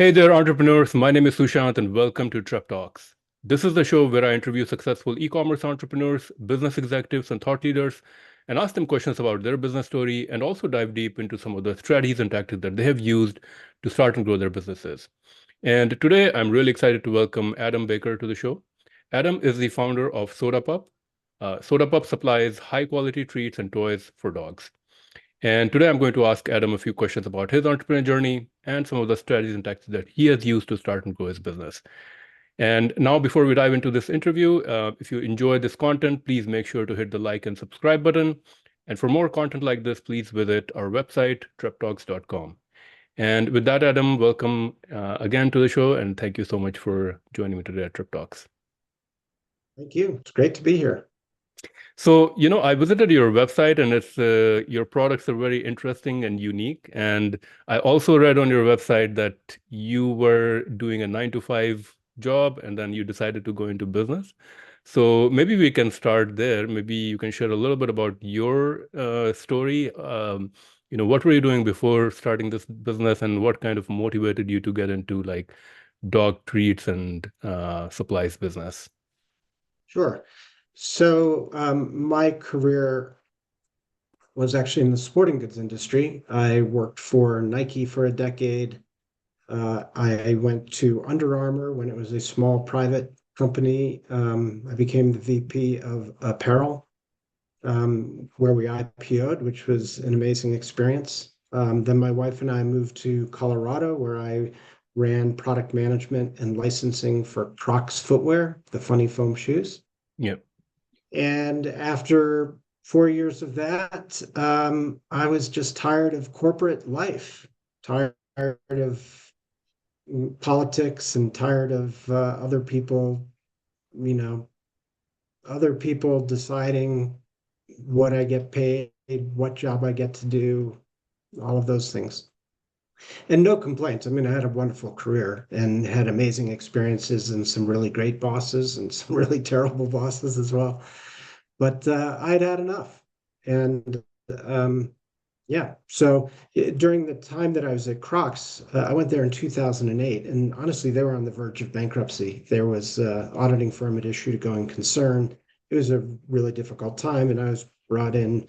Hey there, entrepreneurs. My name is Sushant, and welcome to TrepTalks. This is the show where I interview successful e-commerce entrepreneurs, business executives, and thought leaders, and ask them questions about their business story, and also dive deep into some of the strategies and tactics that they have used to start and grow their businesses. And today, I'm really excited to welcome Adam Baker to the show. Adam is the founder of SodaPup. SodaPup supplies high-quality treats and toys for dogs. And today I'm going to ask Adam a few questions about his entrepreneurial journey and some of the strategies and tactics that he has used to start and grow his business. And now, before we dive into this interview, if you enjoy this content, please make sure to hit the like and subscribe button. And for more content like this, please visit our website, treptalks.com. And with that, Adam, welcome again to the show. And thank you so much for joining me today at Trip Talks. Thank you. It's great to be here. So, I visited your website and it's your products are very interesting and unique. And I also read on your website that you were doing a 9 to 5 job and then you decided to go into business. So maybe we can start there. Maybe you can share a little bit about your story. What were you doing before starting this business and what kind of motivated you to get into like dog treats and supplies business? Sure. So my career was actually in the sporting goods industry. I worked for Nike for a decade. I went to Under Armour when it was a small private company. I became the VP of apparel, where we IPO'd, which was an amazing experience. Then my wife and I moved to Colorado, where I ran product management and licensing for Crocs footwear, the funny foam shoes. Yep. And after 4 years of that, I was just tired of corporate life, tired of politics, and tired of you know, other people deciding what I get paid, what job I get to do, all of those things. And no complaints. I mean, I had a wonderful career and had amazing experiences and some really great bosses and some really terrible bosses as well. But I'd had enough. And yeah, so during the time that I was at Crocs, I went there in 2008. And honestly, they were on the verge of bankruptcy. There was auditing firm had issued a going concern. It was a really difficult time. And I was brought in,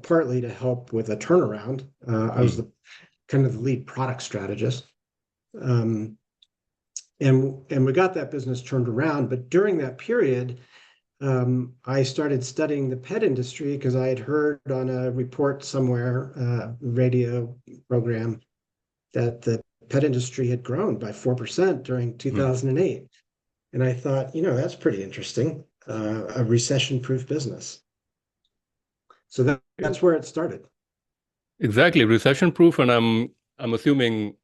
partly to help with a turnaround. I was the kind of the lead product strategist. Um, and we got that business turned around. But during that period, I started studying the pet industry because I had heard on a report somewhere, radio program, that the pet industry had grown by 4% during 2008. And I thought, that's pretty interesting, a recession-proof business. So that's where it started. Exactly, recession proof, and I'm assuming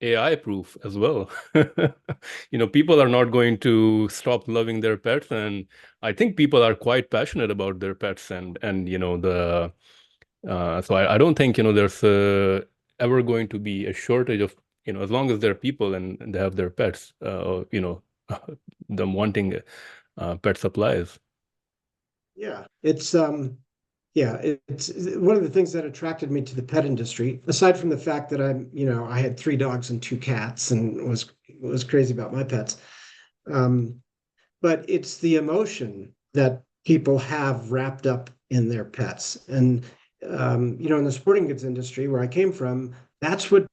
AI proof as well. People are not going to stop loving their pets, and I think people are quite passionate about their pets, and the so I don't think there's ever going to be a shortage of as long as there are people and they have their pets, them wanting pet supplies. Yeah, it's one of the things that attracted me to the pet industry, aside from the fact that I had 3 dogs and 2 cats and was crazy about my pets. But it's the emotion that people have wrapped up in their pets. And in the sporting goods industry where I came from, that's what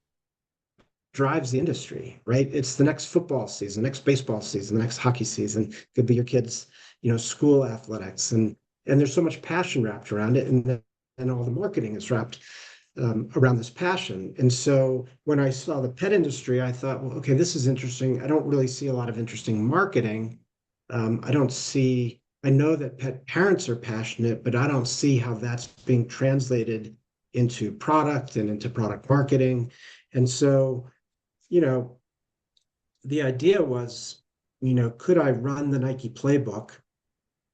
drives the industry, right? It's the next football season, next baseball season, the next hockey season. Could be your kids, school athletics, and there's so much passion wrapped around it, and all the marketing is wrapped around this passion. And so when I saw the pet industry, I thought, well, okay, this is interesting. I don't really see a lot of interesting marketing. I know that pet parents are passionate, but I don't see how that's being translated into product and into product marketing. And so, you know, the idea was, could I run the Nike playbook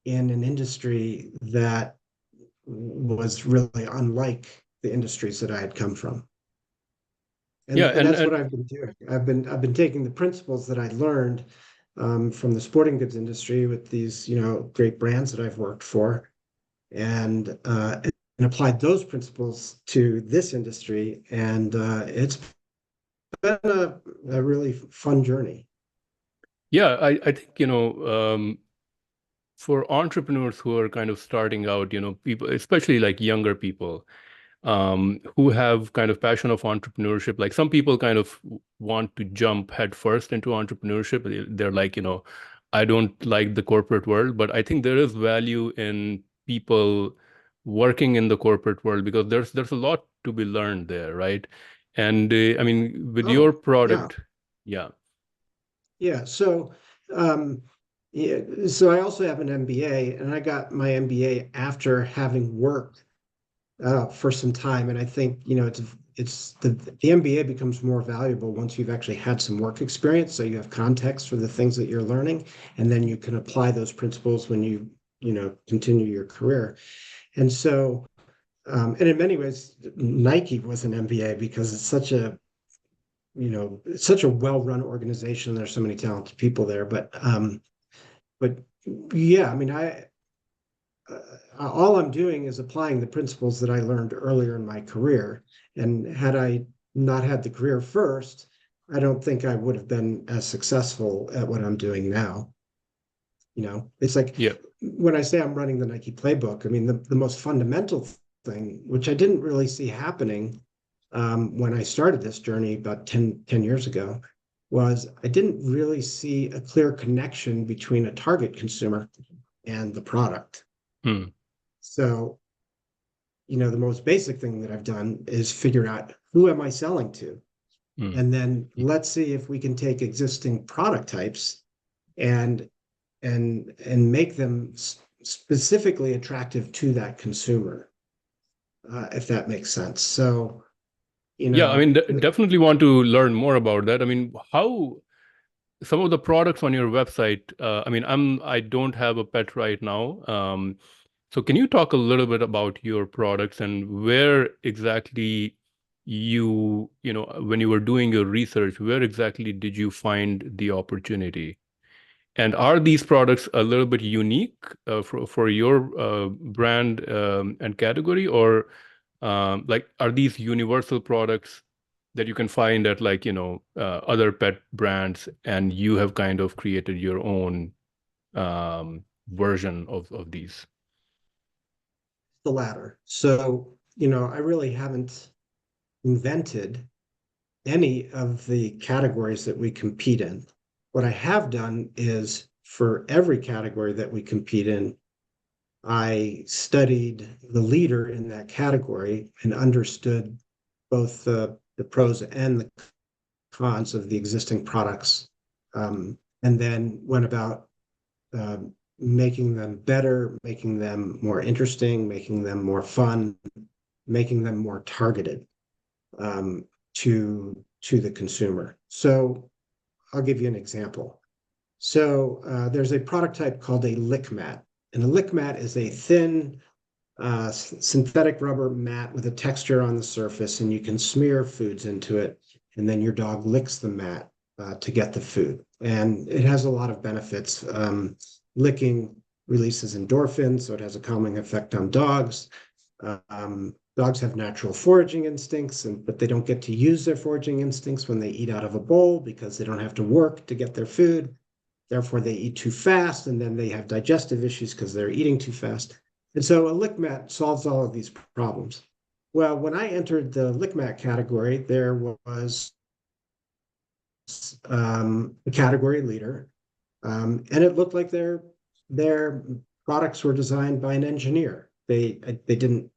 in an industry that was really unlike the industries that I had come from? Yeah, And that's what I've been doing. I've been taking the principles that I learned from the sporting goods industry with these, great brands that I've worked for, and applied those principles to this industry, and it's been a really fun journey. Yeah, I think, for entrepreneurs who are kind of starting out, people, especially like younger people, who have kind of passion of entrepreneurship. Like some people kind of want to jump headfirst into entrepreneurship. They're like, I don't like the corporate world, but I think there is value in people working in the corporate world because there's a lot to be learned there, right? And I mean, with your Oh, yeah. product, yeah, Yeah. Um, yeah, so I also have an MBA, and I got my MBA after having worked for some time. And I think, it's the MBA becomes more valuable once you've actually had some work experience. So you have context for the things that you're learning, and then you can apply those principles when continue your career. And so, and in many ways, Nike was an MBA because it's such a well-run organization. There's so many talented people there, but yeah, I mean, uh, all I'm doing is applying the principles that I learned earlier in my career. And had I not had the career first, I don't think I would have been as successful at what I'm doing now. It's like yeah, when I say I'm running the Nike playbook, I mean, the most fundamental thing, which I didn't really see happening when I started this journey about 10 years ago, was I didn't really see a clear connection between a target consumer and the product. hmm, So, the most basic thing that I've done is figure out who am I selling to? hmm. And then let's see if we can take existing product types and make them specifically attractive to that consumer, if that makes sense. So, you Yeah, I mean, know, definitely want to learn more about that. I mean, how some of the products on your website, I mean, I don't have a pet right now. So can you talk a little bit about your products and where exactly when you were doing your research, where exactly did you find the opportunity? And are these products a little bit unique for your brand and category, or like are these universal products that you can find at like other pet brands, and you have kind of created your own version of these? the latter. So, I really haven't invented any of the categories that we compete in. What I have done is for every category that we compete in, I studied the leader in that category and understood both the pros and the cons of the existing products, and then went about making them better, making them more interesting, making them more fun, making them more targeted um, to the consumer. So I'll give you an example. So there's a product type called a lick mat, and a lick mat is a thin synthetic rubber mat with a texture on the surface, and you can smear foods into it, and then your dog licks the mat to get the food. And it has a lot of benefits. Licking releases endorphins, so it has a calming effect on dogs. Dogs have natural foraging instincts, but they don't get to use their foraging instincts when they eat out of a bowl because they don't have to work to get their food. Therefore, they eat too fast, and then they have digestive issues because they're eating too fast. And so a lick mat solves all of these problems. Well, when I entered the lick mat category, there was a category leader, and it looked like their products were designed by an engineer. They didn't,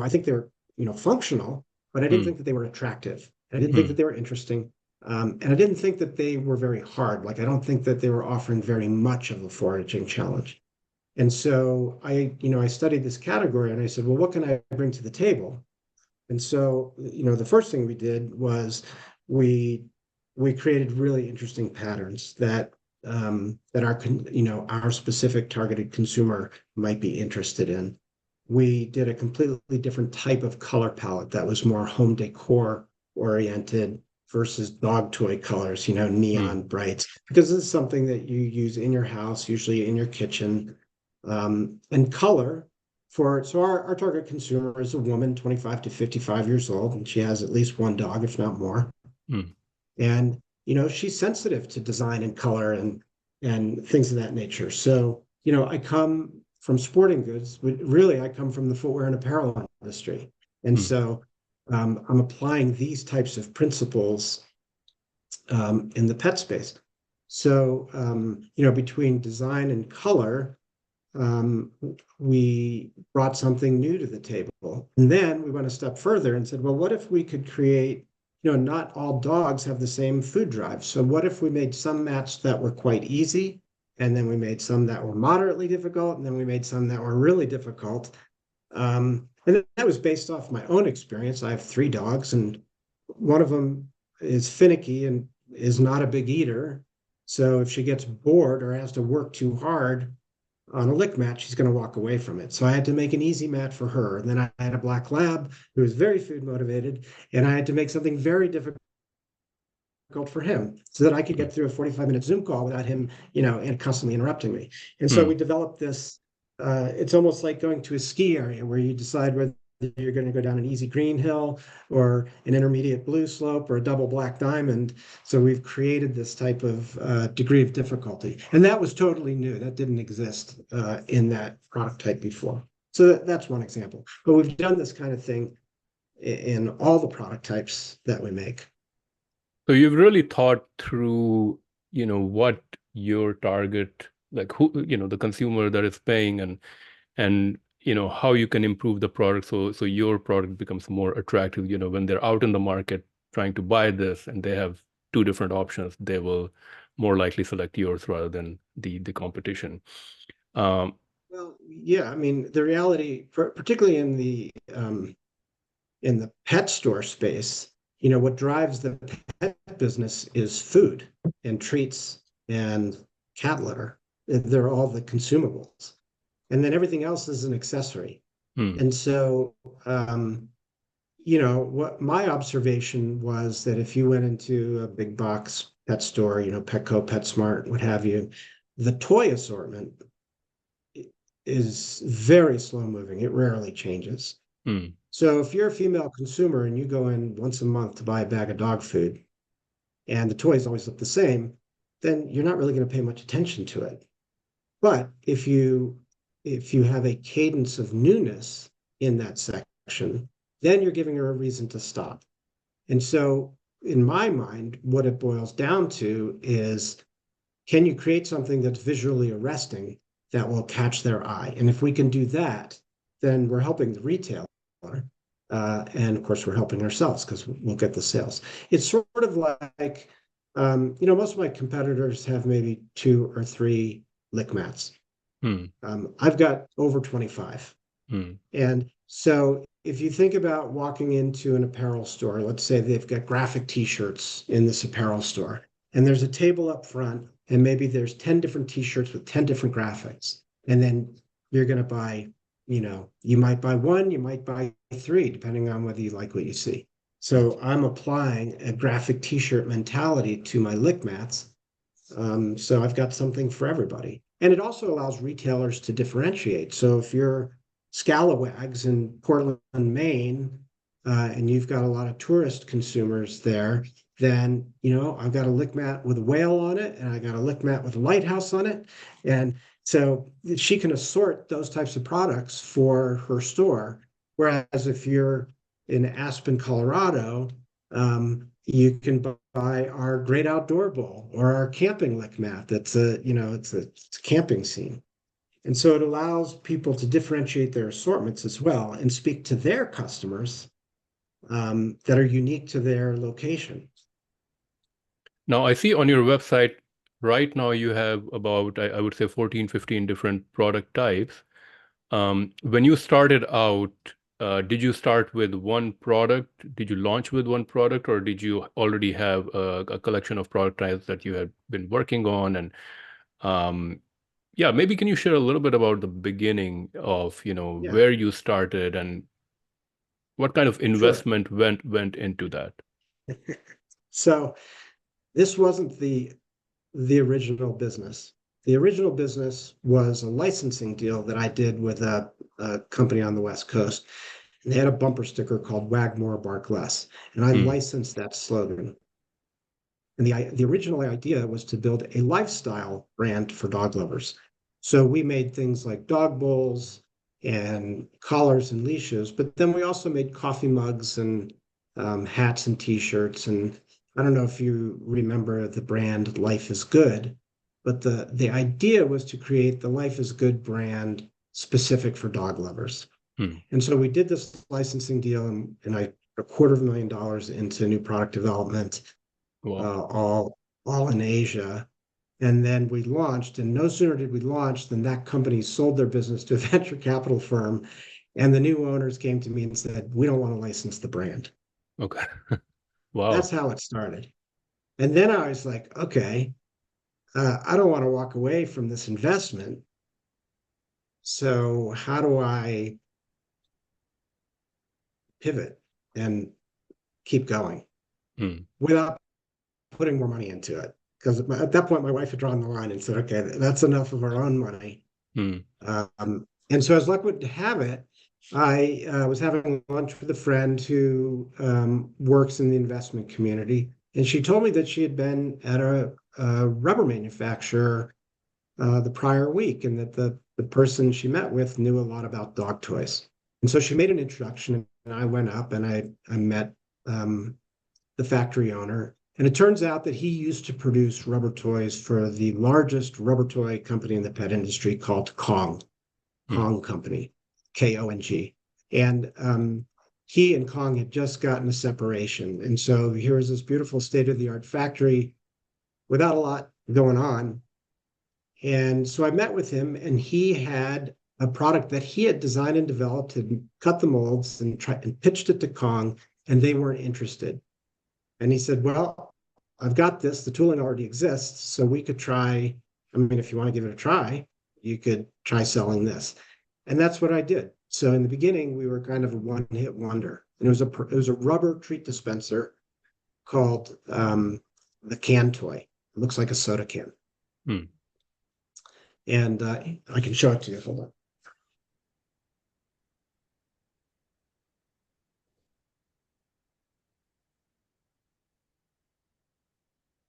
I think they're functional, but I didn't Hmm, think that they were attractive. I didn't think hmm, that they were interesting. And I didn't think that they were very hard. Like, I don't think that they were offering very much of a foraging challenge. And so I studied this category and I said, well, what can I bring to the table? And so, the first thing we did was we we created really interesting patterns that our specific targeted consumer might be interested in. We did a completely different type of color palette that was more home decor oriented versus dog toy colors, hmm. neon brights, because this is something that you use in your house, usually in your kitchen. And color so our target consumer is a woman 25 to 55 years old, and she has at least one dog, if not more. Hmm. And, she's sensitive to design and color and things of that nature. So, I come from sporting goods, but really I come from the footwear and apparel industry. And Hmm. so I'm applying these types of principles in the pet space. So, between design and color, um, we brought something new to the table. And then we went a step further and said, well, what if we could create, not all dogs have the same food drive. So what if we made some mats that were quite easy, and then we made some that were moderately difficult, and then we made some that were really difficult. And that was based off my own experience. I have 3 dogs, and one of them is finicky and is not a big eater. So if she gets bored or has to work too hard on a lick mat, she's going to walk away from it. So I had to make an easy mat for her. And then I had a black lab who was very food motivated, and I had to make something very difficult for him so that I could Hmm. get through a 45-minute Zoom call without him, and constantly interrupting me. And so Hmm. we developed this. It's almost like going to a ski area where you decide whether you're going to go down an easy green hill or an intermediate blue slope or a double black diamond. So we've created this type of degree of difficulty. And that was totally new. That didn't exist in that product type before. So that's one example. But we've done this kind of thing in all the product types that we make. So you've really thought through, what your target, like who, the consumer that is paying, and how you can improve the product so your product becomes more attractive. When they're out in the market trying to buy this and they have two different options, they will more likely select yours rather than the competition. Um, Well, yeah, I mean, the reality, particularly in the pet store space, what drives the pet business is food and treats and cat litter. They're all the consumables, and then everything else is an accessory. hmm, And so, what my observation was that if you went into a big box pet store, Petco, PetSmart, what have you, the toy assortment is very slow moving. It rarely changes. hmm, So if you're a female consumer and you go in once a month to buy a bag of dog food and the toys always look the same, then you're not really going to pay much attention to it. But if you have a cadence of newness in that section, then you're giving her a reason to stop. And so in my mind, what it boils down to is, can you create something that's visually arresting that will catch their eye? And if we can do that, then we're helping the retailer. And of course, we're helping ourselves because we'll get the sales. It's sort of like, most of my competitors have maybe 2 or 3 lick mats. hmm, I've got over 25. hmm, And so if you think about walking into an apparel store, let's say they've got graphic t-shirts in this apparel store, and there's a table up front, and maybe there's 10 different t-shirts with 10 different graphics. And then you're going to buy, you might buy one, you might buy 3, depending on whether you like what you see. hmm. So I'm applying a graphic t-shirt mentality to my lick mats. So I've got something for everybody. And it also allows retailers to differentiate. So if you're Scalawags in Portland, Maine, and you've got a lot of tourist consumers there, then I've got a lick mat with a whale on it, and I got a lick mat with a lighthouse on it, and so she can assort those types of products for her store. Whereas if you're in Aspen, Colorado, you can buy our Great Outdoor Bowl or our camping lick mat. That's it's a camping scene. And so it allows people to differentiate their assortments as well and speak to their customers that are unique to their location. Now I see on your website right now you have about, I would say 14, 15 different product types. When you started out, did you start with one product? Did you launch with one product, or did you already have a collection of product types that you had been working on? And um, yeah, maybe can you share a little bit about the beginning of, Yeah, where you started and what kind of sure. investment went into that? So this wasn't the original business. The original business was a licensing deal that I did with a company on the West Coast. And they had a bumper sticker called Wag More, Bark Less. And I Hmm, licensed that slogan. And the original idea was to build a lifestyle brand for dog lovers. So we made things like dog bowls and collars and leashes, but then we also made coffee mugs and hats and T-shirts. And I don't know if you remember the brand Life is Good, but the idea was to create the Life is Good brand specific for dog lovers. And so we did this licensing deal, and I $250,000 into new product development, Wow. all in Asia. And then we launched, and no sooner did we launch than that company sold their business to a venture capital firm. And the new owners came to me and said, we don't want to license the brand. Okay. Wow. That's how it started. And then I was like, okay, I don't want to walk away from this investment. So how do I pivot and keep going without putting more money into it? Because at that point, my wife had drawn the line and said, okay, that's enough of our own money. And so as luck would have it, I was having lunch with a friend who works in the investment community. And she told me that she had been at a rubber manufacturer the prior week, and that the person she met with knew a lot about dog toys. And so she made an introduction, and I went up and I met the factory owner. And it turns out that he used to produce rubber toys for the largest rubber toy company in the pet industry called Kong Company, Kong. And he and Kong had just gotten a separation. And so here was this beautiful state-of-the-art factory without a lot going on. And so I met with him, and he had a product that he had designed and developed and cut the molds and pitched it to Kong, and they weren't interested. And he said, well, I've got this, the tooling already exists, so we could try, I mean, if you want to give it a try, you could try selling this. And that's what I did. So in the beginning, we were kind of a one-hit wonder. And it was a rubber treat dispenser called the Can Toy. It looks like a soda can. And I can show it to you. Hold on.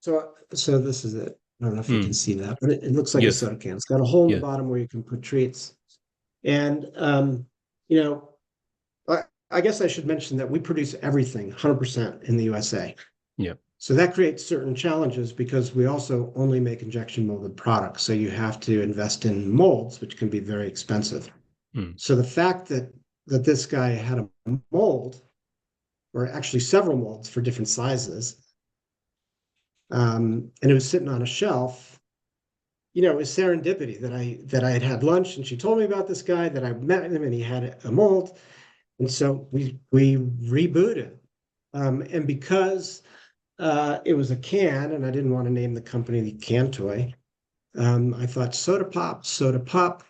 So this is it. I don't know if you can see that, but it looks like a Yes. soda can. It's got a hole in Yeah. the bottom where you can put treats. And, you know, I guess I should mention that we produce everything 100% in the USA. Yeah. So that creates certain challenges because we also only make injection molded products. So you have to invest in molds, which can be very expensive. So the fact that this guy had a mold, or actually several molds for different sizes, and it was sitting on a shelf, it was serendipity that I had lunch, and she told me about this guy, that I met him, and he had a mold. And so we rebooted. And because it was a can, and I didn't want to name the company the Can Toy, I thought SodaPup,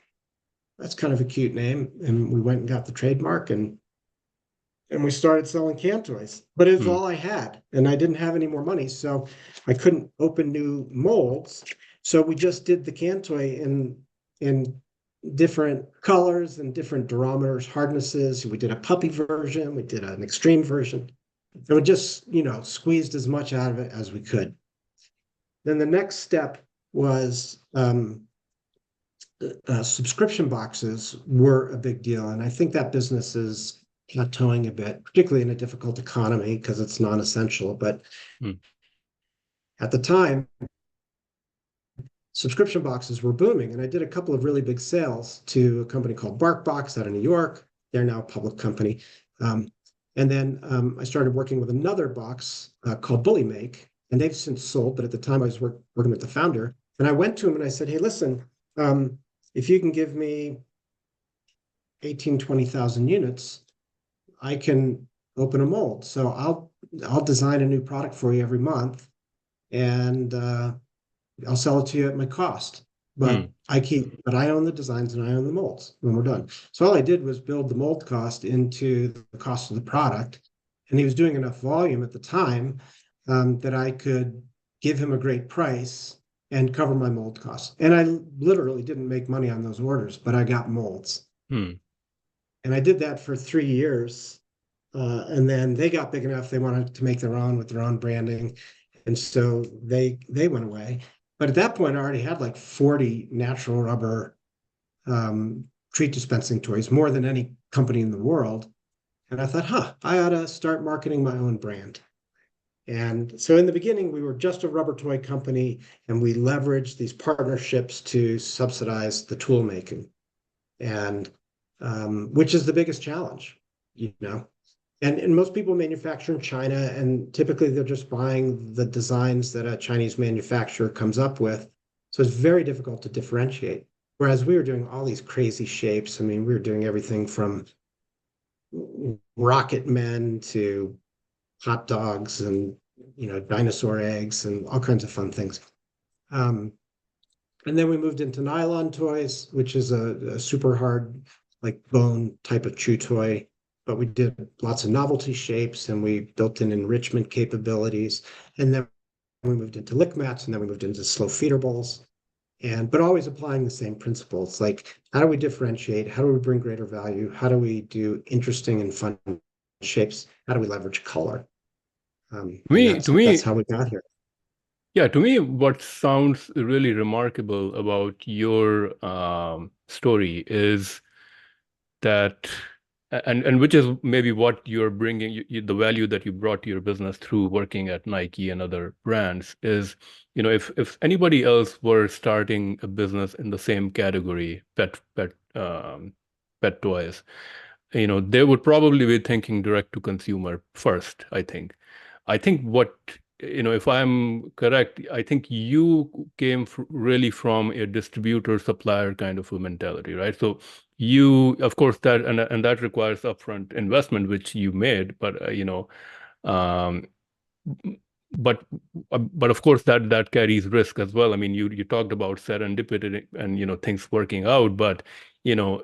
that's kind of a cute name. And we went and got the trademark, and we started selling can toys. But it was all I had, and I didn't have any more money, so I couldn't open new molds. So we just did the can toy in different colors and different durometers, hardnesses. We did a puppy version, we did an extreme version, and we just squeezed as much out of it as we could. Then the next step was subscription boxes were a big deal, and I think that business is plateauing a bit, particularly in a difficult economy because it's non-essential. But at the time, subscription boxes were booming, and I did a couple of really big sales to a company called BarkBox out of New York. They're now a public company. And then I started working with another box called Bully Make, and they've since sold, but at the time I was working with the founder. And I went to him and I said, hey, listen, if you can give me 18, 20,000 units, I can open a mold. So I'll design a new product for you every month, and I'll sell it to you at my cost. But I own the designs and I own the molds when we're done. So all I did was build the mold cost into the cost of the product. And he was doing enough volume at the time that I could give him a great price and cover my mold costs. And I literally didn't make money on those orders, but I got molds. And I did that for 3 years. And then they got big enough, they wanted to make their own with their own branding. And so they went away. But at that point, I already had like 40 natural rubber treat dispensing toys, more than any company in the world. And I thought, I ought to start marketing my own brand. And so in the beginning, we were just a rubber toy company, and we leveraged these partnerships to subsidize the tool making, and which is the biggest challenge, you know. And most people manufacture in China, and typically they're just buying the designs that a Chinese manufacturer comes up with. So it's very difficult to differentiate. Whereas we were doing all these crazy shapes. I mean, we were doing everything from rocket men to hot dogs and dinosaur eggs and all kinds of fun things. Um, and then we moved into nylon toys, which is a super hard, like bone type of chew toy. But we did lots of novelty shapes, and we built in enrichment capabilities. And then we moved into lick mats, and then we moved into slow feeder bowls. But always applying the same principles, like how do we differentiate? How do we bring greater value? How do we do interesting and fun shapes? How do we leverage color? To And me, that's to me, how we got here. yeah, to me, what sounds really remarkable about your story is that, and which is maybe what you're bringing, the value that you brought to your business through working at Nike and other brands is, if anybody else were starting a business in the same category, pet toys, they would probably be thinking direct to consumer first, I think. I think if I'm correct, I think you came really from a distributor supplier kind of a mentality, right? So you, of course, and that requires upfront investment, which you made, but um, but but of course that carries risk as well. I mean, you talked about serendipity and things working out, but you know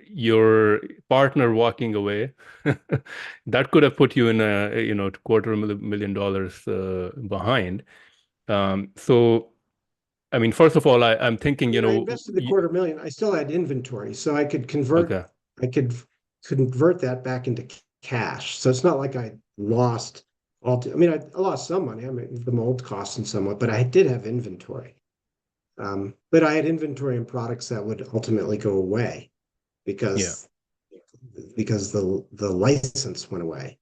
your partner walking away, that could have put you in a $250,000 behind. So I mean, first of all, I'm thinking, I invested the $250,000. I still had inventory, so okay, I could convert that back into cash. So it's not like I lost I mean, I lost some money. I mean, the mold costs and somewhat, but I did have inventory. But I had inventory and products that would ultimately go away yeah, because the license went away.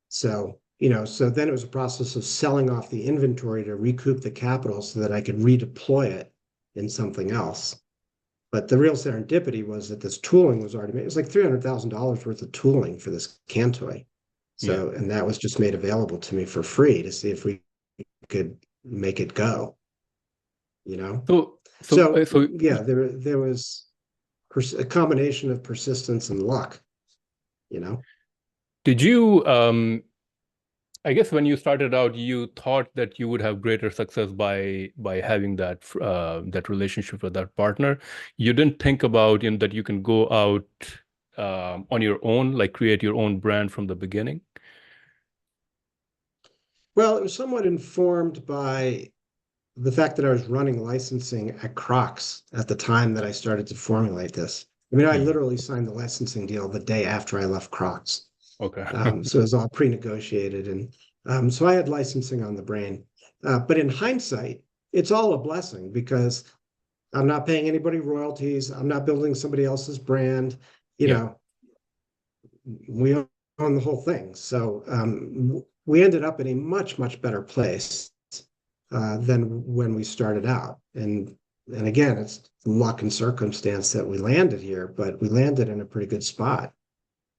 So, so then it was a process of selling off the inventory to recoup the capital so that I could redeploy it in something else. But the real serendipity was that this tooling was already made. It was like $300,000 worth of tooling for this can toy. yeah. So, and that was just made available to me for free to see if we could make it go, you know? So so So so yeah, there was a combination of persistence and luck, you know? did you I guess when you started out, you thought that you would have greater success by having that relationship with that partner. You didn't think about that you can go out on your own, like create your own brand from the beginning. Well, it was somewhat informed by the fact that I was running licensing at Crocs at the time that I started to formulate this. I mean, I Hmm. literally signed the licensing deal the day after I left Crocs. Okay. So it was all pre-negotiated. And so I had licensing on the brain. But in hindsight, it's all a blessing because I'm not paying anybody royalties. I'm not building somebody else's brand. You Yeah, know, we own the whole thing. So we ended up in a much, much better place than when we started out. And again, it's luck and circumstance that we landed here, but we landed in a pretty good spot,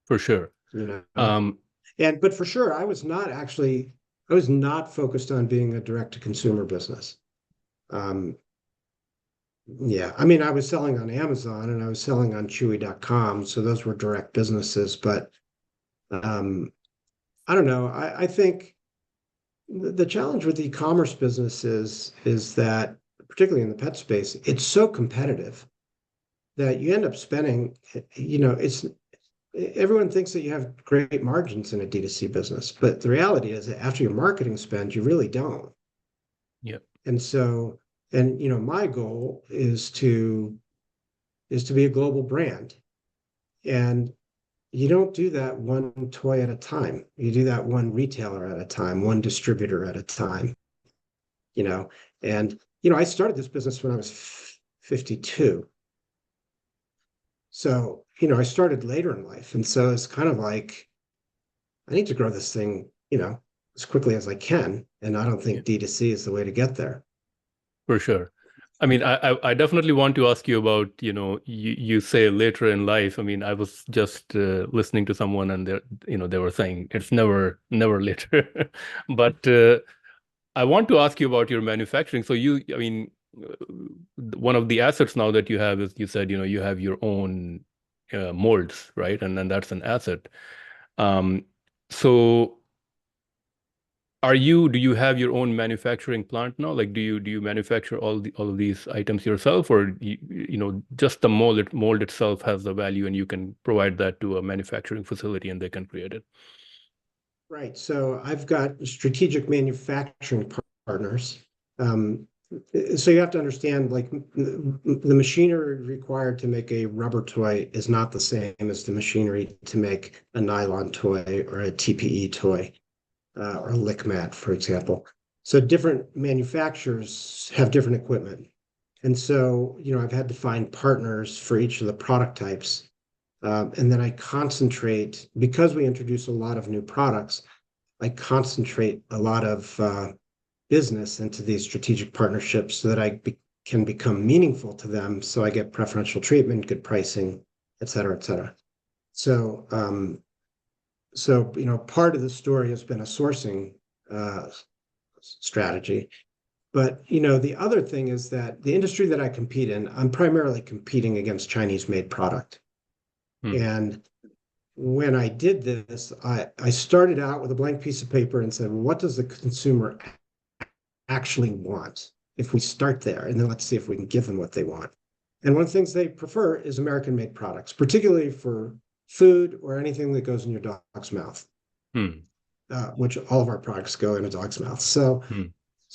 for sure. you know. Um, But for sure, I was not focused on being a direct to consumer business. Um, yeah, I mean, I was selling on Amazon and I was selling on Chewy.com, so those were direct businesses. But um, I don't know. I think the challenge with e-commerce business is that, particularly in the pet space, it's so competitive that you end up spending, it's everyone thinks that you have great margins in a D2C business, but the reality is that after your marketing spend, you really don't. yeah, And so, and my goal is to be a global brand. And you don't do that one toy at a time. You do that one retailer at a time, one distributor at a time. you know, and I started this business when I was 52. So, I started later in life. And so it's kind of like, I need to grow this thing, as quickly as I can. And I don't Yeah, think D2C is the way to get there. for sure. I mean, I definitely want to ask you about, you say later in life. I mean, I was just listening to someone and they were saying it's never later. But I want to ask you about your manufacturing. So I mean, one of the assets now that you have is you said, you have your own molds, right? And then that's an asset. Um, so do you have your own manufacturing plant now? Like, do you manufacture all of these items yourself, or just the mold itself has the value and you can provide that to a manufacturing facility and they can create it? Right. So I've got strategic manufacturing partners. Um, so you have to understand, like, the machinery required to make a rubber toy is not the same as the machinery to make a nylon toy or a TPE toy, or a lick mat, for example. So different manufacturers have different equipment. And so, I've had to find partners for each of the product types. And then I concentrate, because we introduce a lot of new products, I concentrate a lot of business into these strategic partnerships so that can become meaningful to them. So I get preferential treatment, good pricing, et cetera, et cetera. So, part of the story has been a sourcing uh, strategy. But, the other thing is that the industry that I compete in, I'm primarily competing against Chinese made product. Hmm. And when I did this, I started out with a blank piece of paper and said, what does the consumer actually want? If we start there, and then let's see if we can give them what they want. And one of the things they prefer is American made products, particularly for food or anything that goes in your dog's mouth, Hmm. which all of our products go in a dog's mouth. So, Hmm.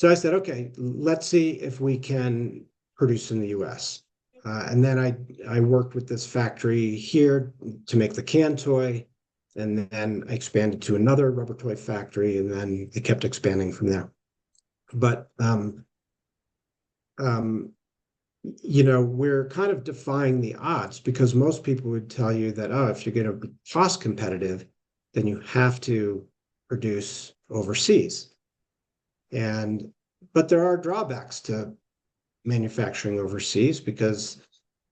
I said, okay, let's see if we can produce in the US. And then I worked with this factory here to make the can toy. And then I expanded to another rubber toy factory, and then it kept expanding from there. But um, we're kind of defying the odds, because most people would tell you that, oh, if you're going to be cost competitive, then you have to produce overseas. And but there are drawbacks to manufacturing overseas, because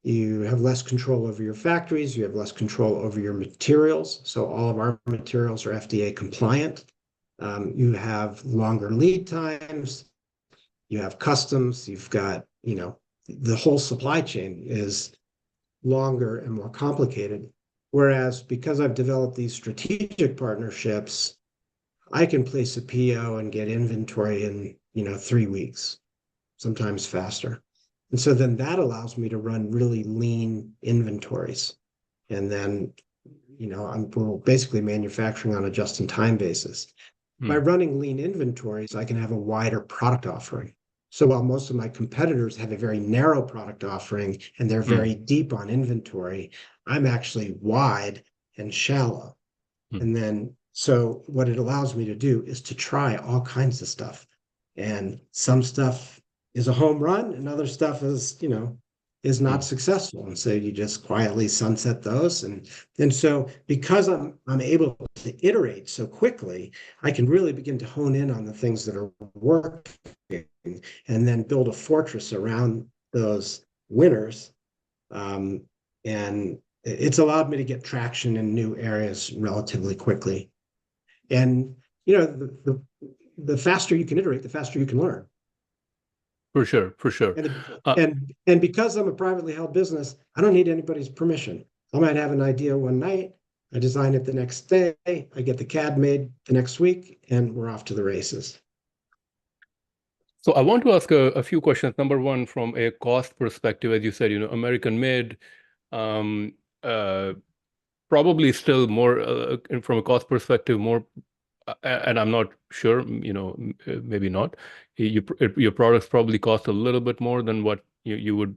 you have less control over your factories, you have less control over your materials. So all of our materials are FDA compliant. You have longer lead times, you have customs, you've got, the whole supply chain is longer and more complicated. Whereas, because I've developed these strategic partnerships, I can place a PO and get inventory in, 3 weeks, sometimes faster. And so then that allows me to run really lean inventories. And then, we're basically manufacturing on a just-in-time basis. By Hmm. running lean inventories, I can have a wider product offering. So while most of my competitors have a very narrow product offering and they're Hmm. very deep on inventory, I'm actually wide and shallow. Hmm. And then, so what it allows me to do is to try all kinds of stuff. And some stuff is a home run, and other stuff is not Hmm. successful. And so you just quietly sunset those. And so, because I'm able to iterate so quickly, I can really begin to hone in on the things that are working, and then build a fortress around those winners. Um, and it's allowed me to get traction in new areas relatively quickly. And the faster you can iterate, the faster you can learn. For sure, for sure. Uh, And because I'm a privately held business, I don't need anybody's permission. I might have an idea one night, I design it the next day, I get the CAD made the next week, and we're off to the races. so I want to ask a few questions. Number one, from a cost perspective, as you said, American made, um, uh, probably still more from a cost perspective, more, and I'm not sure, maybe not. Your products probably cost a little bit more than what you would,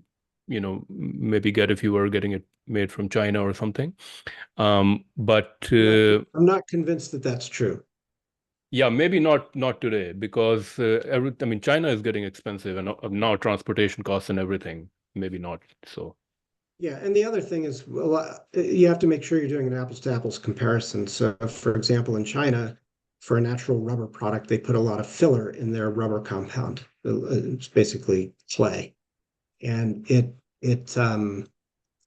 maybe get if you were getting it made from China or something. But I'm not convinced that that's true. Yeah, maybe not today because I mean, China is getting expensive, and now transportation costs and everything. Maybe not. So, Yeah, and the other thing is, well, you have to make sure you're doing an apples to apples comparison. So, for example, in China, for a natural rubber product, they put a lot of filler in their rubber compound. It's basically clay, and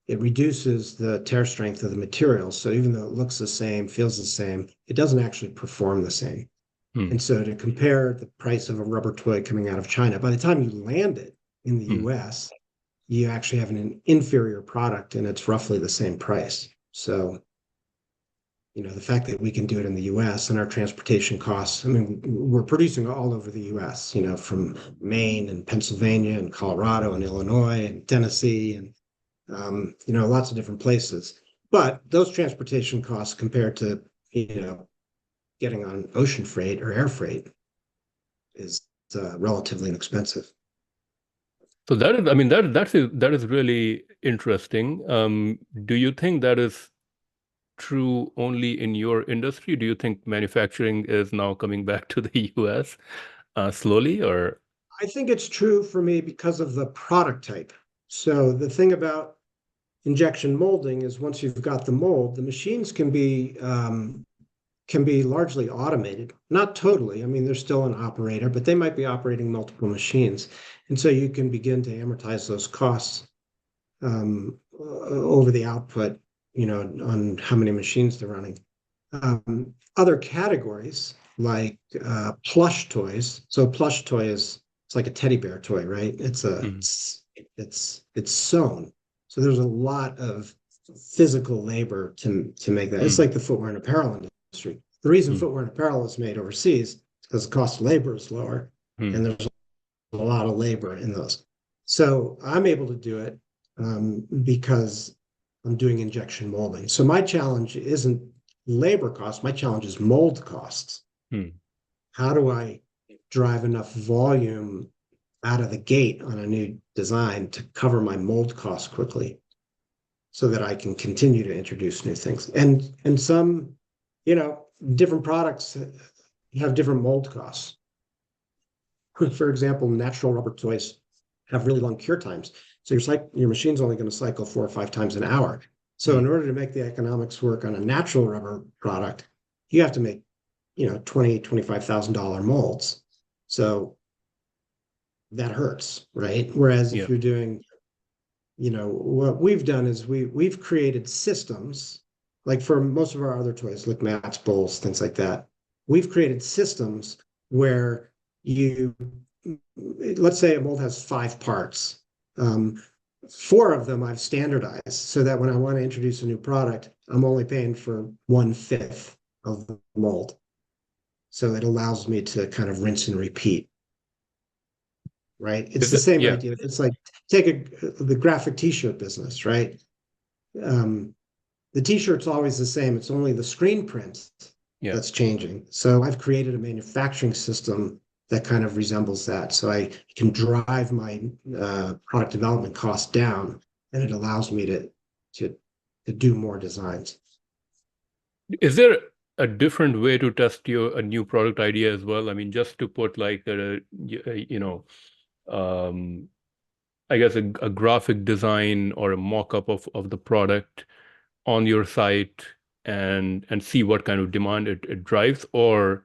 it reduces the tear strength of the material. So even though it looks the same, feels the same, it doesn't actually perform the same. hmm, And so to compare the price of a rubber toy coming out of China, by the time you land it in the hmm. US, you actually have an inferior product and it's roughly the same price. So, the fact that we can do it in the US and our transportation costs, I mean, we're producing all over the US, from Maine and Pennsylvania and Colorado and Illinois and Tennessee and, lots of different places. But those transportation costs compared to, getting on ocean freight or air freight is relatively inexpensive. So that is, I mean, that is really interesting. Do you think that is true only in your industry? Do you think manufacturing is now coming back to the US slowly, or? I think it's true for me because of the product type. So the thing about injection molding is once you've got the mold, the machines can be largely automated. Not totally. I mean, there's still an operator, but they might be operating multiple machines, and so you can begin to amortize those costs over the output, on how many machines they're running. Other categories like plush toys. So plush toy is it's like a teddy bear toy, right? Mhm, It's sewn. So there's a lot of physical labor to make that. It's mm, like the footwear and apparel industry. The reason mm, footwear and apparel is made overseas is because the cost of labor is lower, mm. and there's a lot of labor in those. So I'm able to do it because I'm doing injection molding. So my challenge isn't labor costs. My challenge is mold costs. Hmm. How do I drive enough volume out of the gate on a new design to cover my mold costs quickly so that I can continue to introduce new things? And some, different products have different mold costs. For example, natural rubber toys have really long cure times. So your machine's only going to cycle 4 or 5 times an hour. So in Hmm. order to make the economics work on a natural rubber product, you have to make, $20,000 to $25,000 molds. So that hurts, right? Whereas if Yeah. you're doing, what we've done is we've created systems, like for most of our other toys, like mats, bowls, things like that. We've created systems where you let's say a mold has 5 parts. Um, 4 of them I've standardized so that when I want to introduce a new product, I'm only paying for 1/5 of the mold. So it allows me to kind of rinse and repeat, right? It's Is the it? same Yeah. idea. It's like the graphic t-shirt business, right? Um, the t-shirt's always the same. It's only the screen print Yeah. that's changing. So I've created a manufacturing system that kind of resembles that. So I can drive my product development costs down, and it allows me to to do more designs. Is there a different way to test a new product idea as well? I mean, just to put like um, I guess a graphic design or a mock-up of the product on your site and see what kind of demand it drives, or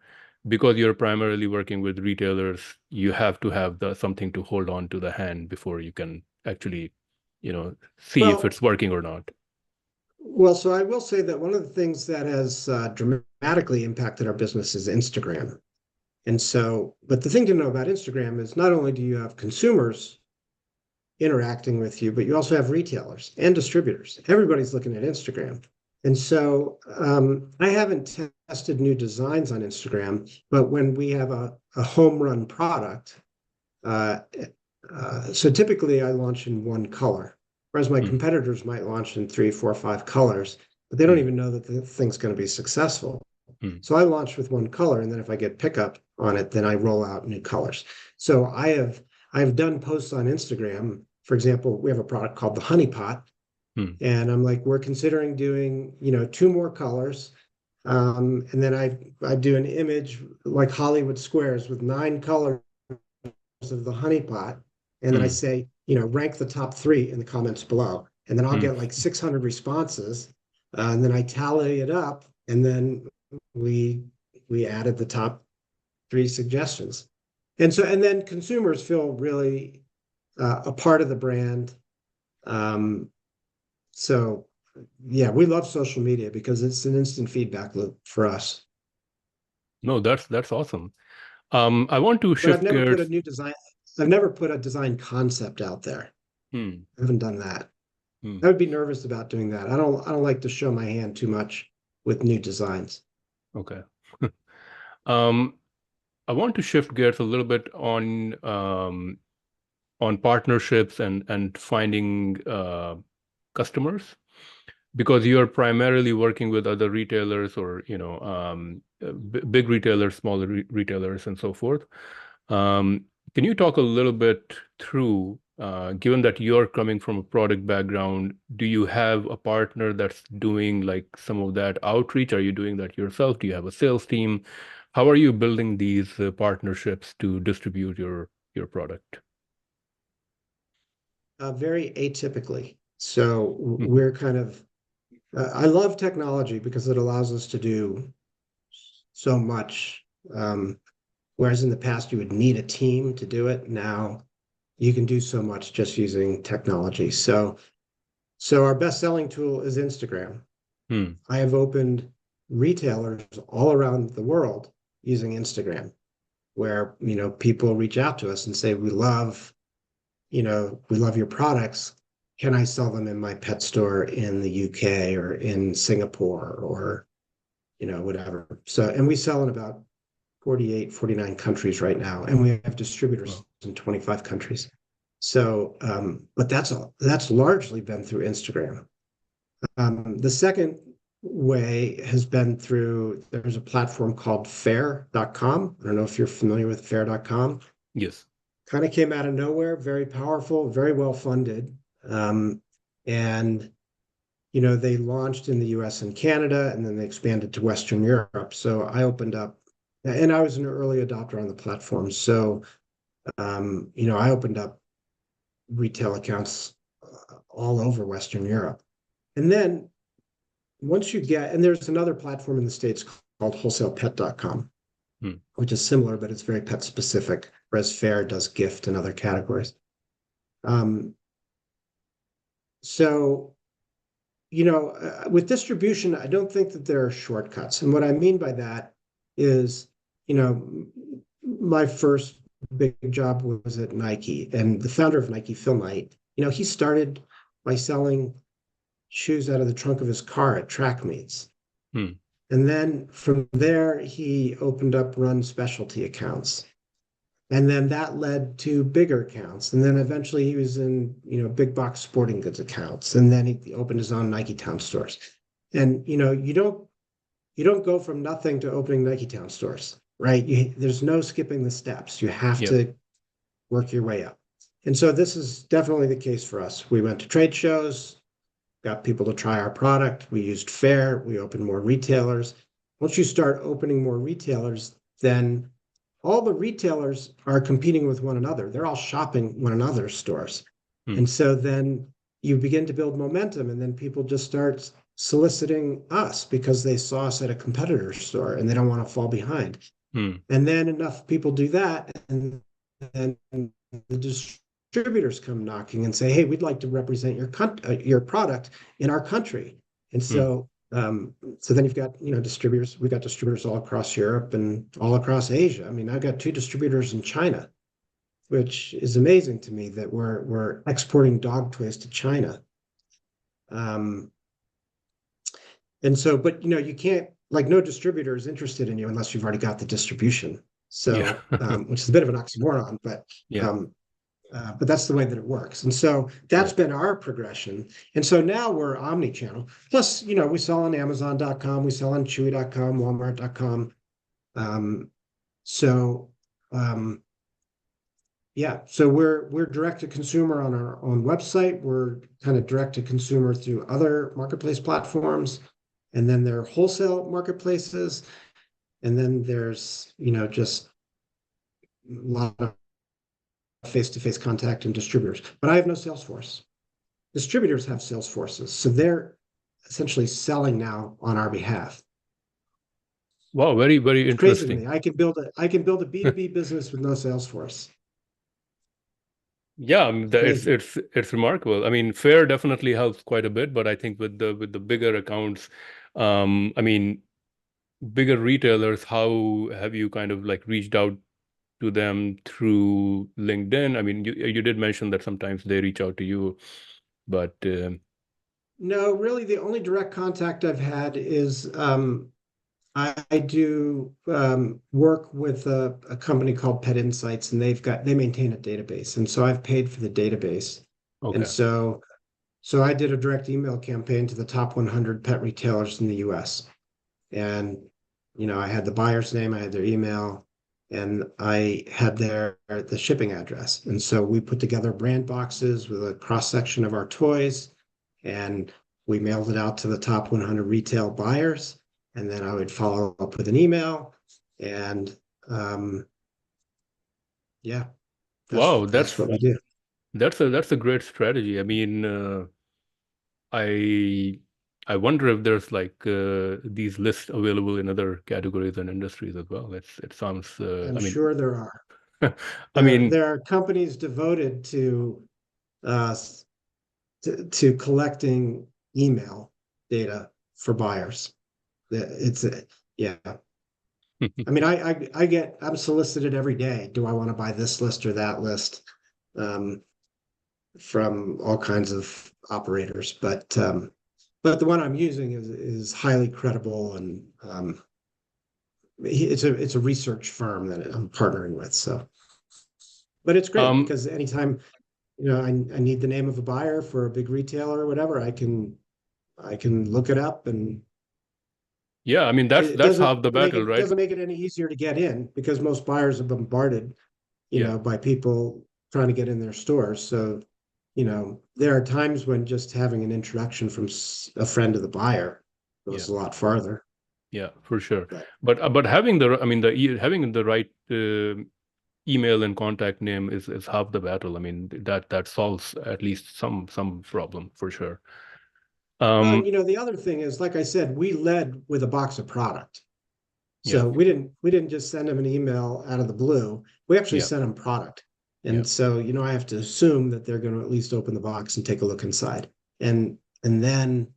because you're primarily working with retailers, you have to have the something to hold on to the hand before you can actually, see if Well, it's working or not. so I will say that one of the things that has dramatically impacted our business is Instagram. And so, but the thing to know about Instagram is not only do you have consumers interacting with you, but you also have retailers and distributors. Everybody's looking at Instagram. And so I haven't tested new designs on Instagram, but when we have a home run product, uh, so typically I launch in one color, whereas my Hmm, competitors might launch in 3, 4, 5 colors, but they don't hmm, even know that the thing's going to be successful. hmm, So I launch with one color, and then if I get pickup on it, then I roll out new colors. So I've done posts on Instagram. For example, we have a product called the Honey Pot, hmm, and I'm like, we're considering doing, 2 more colors. And then I do an image like Hollywood squares with 9 colors of the honeypot. And then I Hmm. say, rank the top 3 in the comments below. And then I'll Hmm. get like 600 responses. And then I tally it up. And then we added the top 3 suggestions. And then consumers feel really a part of the brand. Um, so yeah, we love social media because it's an instant feedback loop for us. No, that's awesome. I want to But I've shift never put a gears. new design. I've never put a design concept out there. Hmm. I haven't done that. Hmm. I would be nervous about doing that. I don't like to show my hand too much with new designs. Okay. Um, I want to shift gears a little bit on partnerships and finding customers, because you are primarily working with other retailers, or big retailers, smaller retailers, and so forth. Um, can you talk a little bit through, given that you're coming from a product background, do you have a partner that's doing like some of that outreach? Are you doing that yourself? Do you have a sales team? How are you building these partnerships to distribute your product? Very atypically. So Mhm. we're kind of, I love technology because it allows us to do so much. Whereas in the past, you would need a team to do it. Now you can do so much just using technology. So our best selling tool is Instagram. Hmm. I have opened retailers all around the world using Instagram, where people reach out to us and say, we love your products. Can I sell them in my pet store in the UK or in Singapore or whatever? So, and we sell in about 48, 49 countries right now, and we have distributors Well, in 25 countries. So, but that's largely been through Instagram. The second way has been through, there's a platform called Faire.com. I don't know if you're familiar with Faire.com. yes. Kind of came out of nowhere, very powerful, very well funded. Um, and they launched in the US and Canada, and then they expanded to Western Europe. So I opened up, and I was an early adopter on the platform. So, I opened up retail accounts all over Western Europe. And then once you get, and there's another platform in the States called wholesalepet.com, Hmm. which is similar, but it's very pet specific, whereas Fair does gift and other categories. Um, so, with distribution, I don't think that there are shortcuts. And what I mean by that is, you know, my first big job was at Nike, and the founder of Nike, Phil Knight, he started by selling shoes out of the trunk of his car at track meets. Hmm. And then from there, he opened up run specialty accounts. And then that led to bigger accounts. And then eventually he was in, big box sporting goods accounts. And then he opened his own Nike Town stores. And you don't go from nothing to opening Nike Town stores, right? There's no skipping the steps. You have Yep. to work your way up. And so this is definitely the case for us. We went to trade shows, got people to try our product. We used Fair. We opened more retailers. Once you start opening more retailers, then all the retailers are competing with one another. They're all shopping one another's stores. Hmm. And so then you begin to build momentum, and then people just start soliciting us because they saw us at a competitor's store and they don't want to fall behind. Hmm. And then enough people do that, and then the distributors come knocking and say, "Hey, we'd like to represent your product in our country." And Hmm. so then you've got distributors. We've got distributors all across Europe and all across Asia. I mean, I've got 2 distributors in China, which is amazing to me that we're exporting dog toys to China. Um, and so, but you can't, like, no distributor is interested in you unless you've already got the distribution. Yeah. So, which is a bit of an oxymoron, Yeah. um, but that's the way that it works. And so that's Right. been our progression. And so now we're omni-channel. Plus, we sell on Amazon.com, we sell on Chewy.com, Walmart.com. Um, so um, yeah, so we're direct to consumer on our own website. We're kind of direct to consumer through other marketplace platforms. And then there are wholesale marketplaces, and then there's, just a lot of face-to-face contact and distributors. But I have no sales force. Distributors have sales forces, so they're essentially selling now on our behalf. Wow, very, very It's crazy to interesting. me. I can build a B2B business with no sales force. Yeah, It's crazy. it's remarkable. I mean, fair definitely helps quite a bit, but I think with the bigger accounts, I mean, bigger retailers, how have you kind of like reached out to them through LinkedIn? I mean, you did mention that sometimes they reach out to you, but No, really, the only direct contact I've had is I do work with a company called Pet Insights, and they maintain a database, and so I've paid for the database, and okay. so I did a direct email campaign to the top 100 pet retailers in the U.S. And I had the buyer's name, I had their email, and I had the shipping address, and so we put together brand boxes with a cross section of our toys, and we mailed it out to the top 100 retail buyers, and then I would follow up with an email, and um, yeah, that's Wow, that's what we do. that's a great strategy. I mean, I I wonder if there's like these lists available in other categories and industries as well. It sounds, I'm I mean, sure there are. I There mean, there are companies devoted uh, to collecting email data for buyers. It's yeah. I mean, I'm solicited every day. Do I want to buy this list or that list? Um, from all kinds of operators, but the one I'm using is highly credible, and it's a research firm that I'm partnering with. So, but it's great um, because anytime I need the name of a buyer for a big retailer or whatever, I can look it up, and yeah, I mean it that's doesn't half the make battle, it right? doesn't make it any easier to get in because most buyers are bombarded, Yeah, by people trying to get in their stores. So, there are times when just having an introduction from a friend of the buyer yeah, goes a lot farther. yeah, for sure. But But having I mean having the right email and contact name is half the battle. I mean that solves at least some problem for sure. well, Um, and the other thing is, like I said, we led with a box of product. yeah, So we didn't just send them an email out of the blue. We actually yeah, sent them product. yeah, And so, I have to assume that they're going to at least open the box and take a look inside. And then,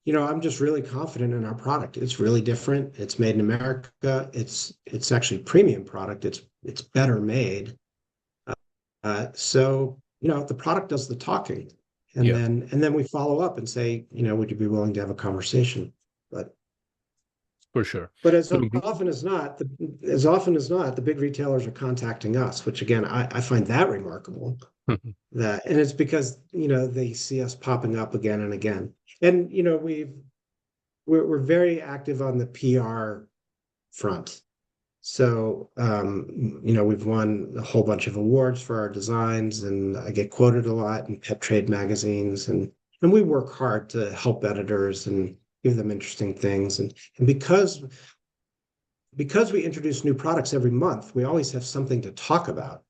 I'm just really confident in our product. It's really different. It's made in America. It's actually premium product. It's better made. So, the product does the talking. And yeah, then we follow up and say, would you be willing to have a conversation? But for sure. But as So, often as not, the big retailers are contacting us, which again, I find that remarkable. And it's because they see us popping up again and again. And we're very active on the PR front. So we've won a whole bunch of awards for our designs, and I get quoted a lot in pet trade magazines, and we work hard to help editors and give them interesting things. And because we introduce new products every month, we always have something to talk about.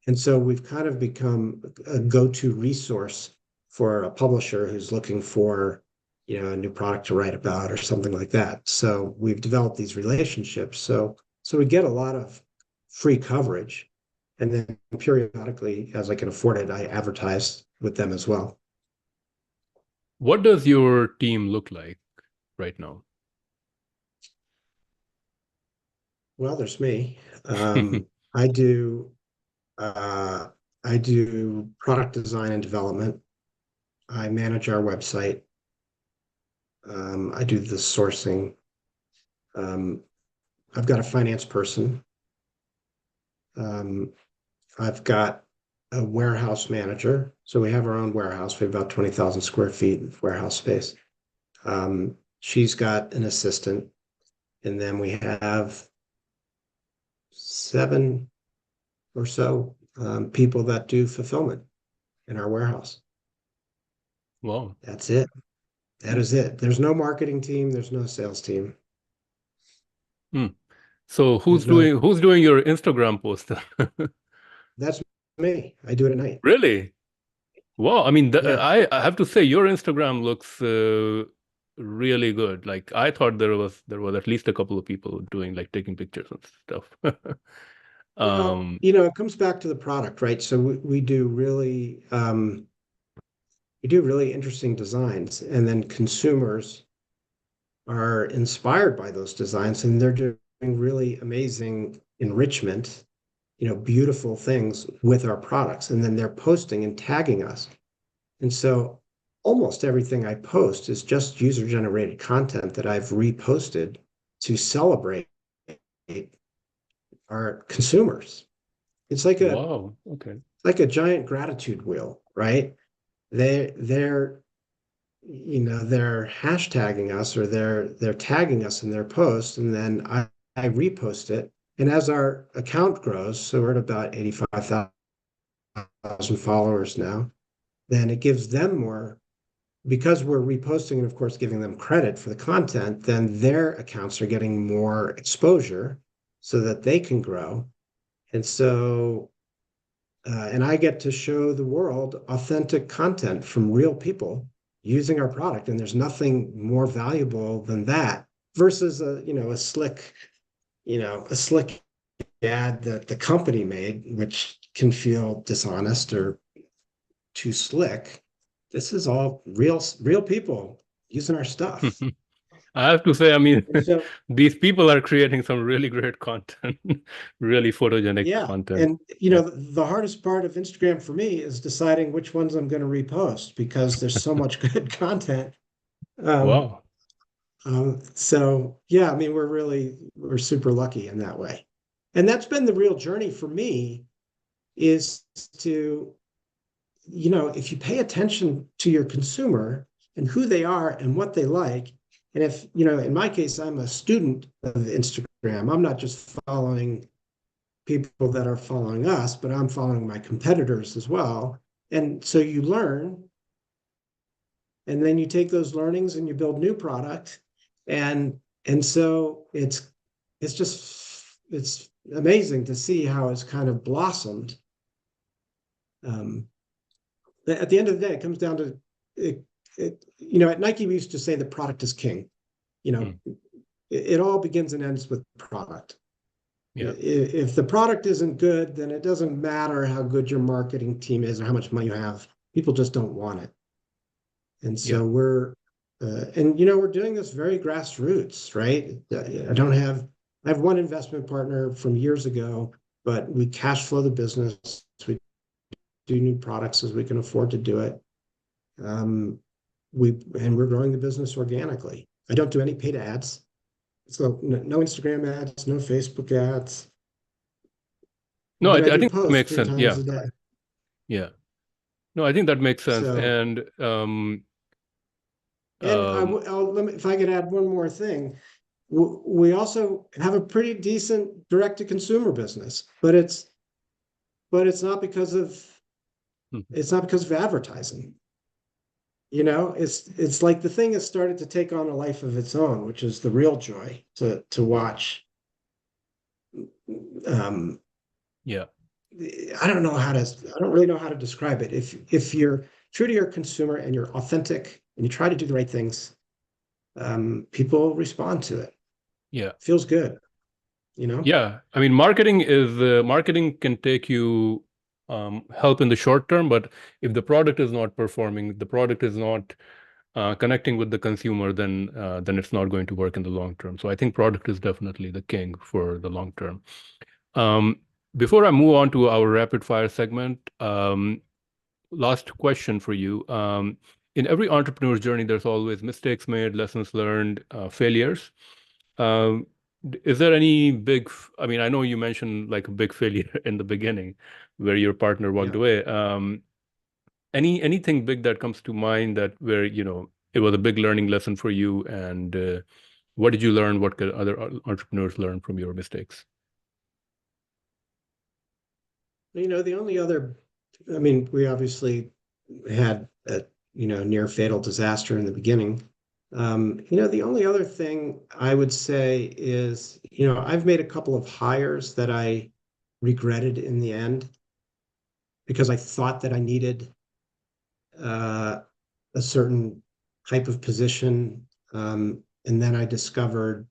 And so we've kind of become a go-to resource for a publisher who's looking for, a new product to write about or something like that. So we've developed these relationships. So we get a lot of free coverage. And then periodically, as I can afford it, I advertise with them as well. what does your team look like right now? Well, there's me. I do uh, I do product design and development. I manage our website. I do the sourcing. Um, I've got a finance person. Um, I've got a warehouse manager. So we have our own warehouse. We have about 20,000 square feet of warehouse space. She's got an assistant. And then we have 7 or so people that do fulfillment in our warehouse. Wow. That's it. That is it. There's no marketing team. There's no sales team. Hmm. So There's no, who's doing your Instagram post? that's me. I do it at night. Really? Wow. I mean, Yeah. I have to say your Instagram looks really good. Like I thought there was at least a couple of people doing like taking pictures and stuff. Well, Um, it comes back to the product, right? So we do really interesting designs, and then consumers are inspired by those designs, and they're doing really amazing enrichment, beautiful things with our products, and then they're posting and tagging us. And so almost everything I post is just user-generated content that I've reposted to celebrate our consumers. It's wow. Okay. like a giant gratitude wheel, right? They're they're hashtagging us, or they're tagging us in their post, and then I repost it. And as our account grows, so we're at about 85,000 followers now, then it gives them more, because we're reposting and of course giving them credit for the content, then their accounts are getting more exposure so that they can grow. And so and I get to show the world authentic content from real people using our product, and there's nothing more valuable than that versus a slick ad that the company made, which can feel dishonest or too slick. This is all real people using our stuff. I have to say, I mean, And so, these people are creating some really great content, really photogenic yeah. content. And Yeah. the hardest part of Instagram for me is deciding which ones I'm going to repost, because there's so much good content. Um, Wow. so yeah, I mean, we're super lucky in that way. And that's been the real journey for me, is to, if you pay attention to your consumer and who they are and what they like, and if, in my case, I'm a student of Instagram, I'm not just following people that are following us, but I'm following my competitors as well. And so you learn, and then you take those learnings and you build new product. And so it's amazing to see how it's kind of blossomed. Um, at the end of the day, it comes down to at Nike, we used to say the product is king. You know, Mm. it all begins and ends with product. Yeah. If the product isn't good, then it doesn't matter how good your marketing team is or how much money you have. People just don't want it. And Yeah. so we're doing this very grassroots, right? I have one investment partner from years ago, but we cash flow the business. We do new products as we can afford to do it. Um, we're growing the business organically. I don't do any paid ads. So no Instagram ads, no Facebook ads, No, but I I do think that post makes three sense. times Yeah. a day. Yeah. No, I think that makes sense. So, And and um, if I could add one more thing, we also have a pretty decent direct to consumer business, but mhm. it's not because of advertising. It's like the thing has started to take on a life of its own, which is the real joy to watch. Um, Yeah. I don't really know how to describe it. If you're true to your consumer and you're authentic and you try to do the right things, people respond to it. Yeah. Feels good, you know? Yeah. I mean, marketing can take you help in the short term, but if the product is not performing, the product is not connecting with the consumer, then it's not going to work in the long term. So I think product is definitely the king for the long term. Um, Before I move on to our rapid fire segment, last question for you. In every entrepreneur's journey, there's always mistakes made, lessons learned, failures. Um, is there any I mean, I know you mentioned like a big failure in the beginning where your partner walked Yeah. away. Anything big that comes to mind that where, it was a big learning lesson for you, and what did you learn? What could other entrepreneurs learn from your mistakes? The only other, I mean, we obviously had a, near fatal disaster in the beginning. The only other thing I would say is, I've made a couple of hires that I regretted in the end because I thought that I needed uh, a certain type of position. And then I discovered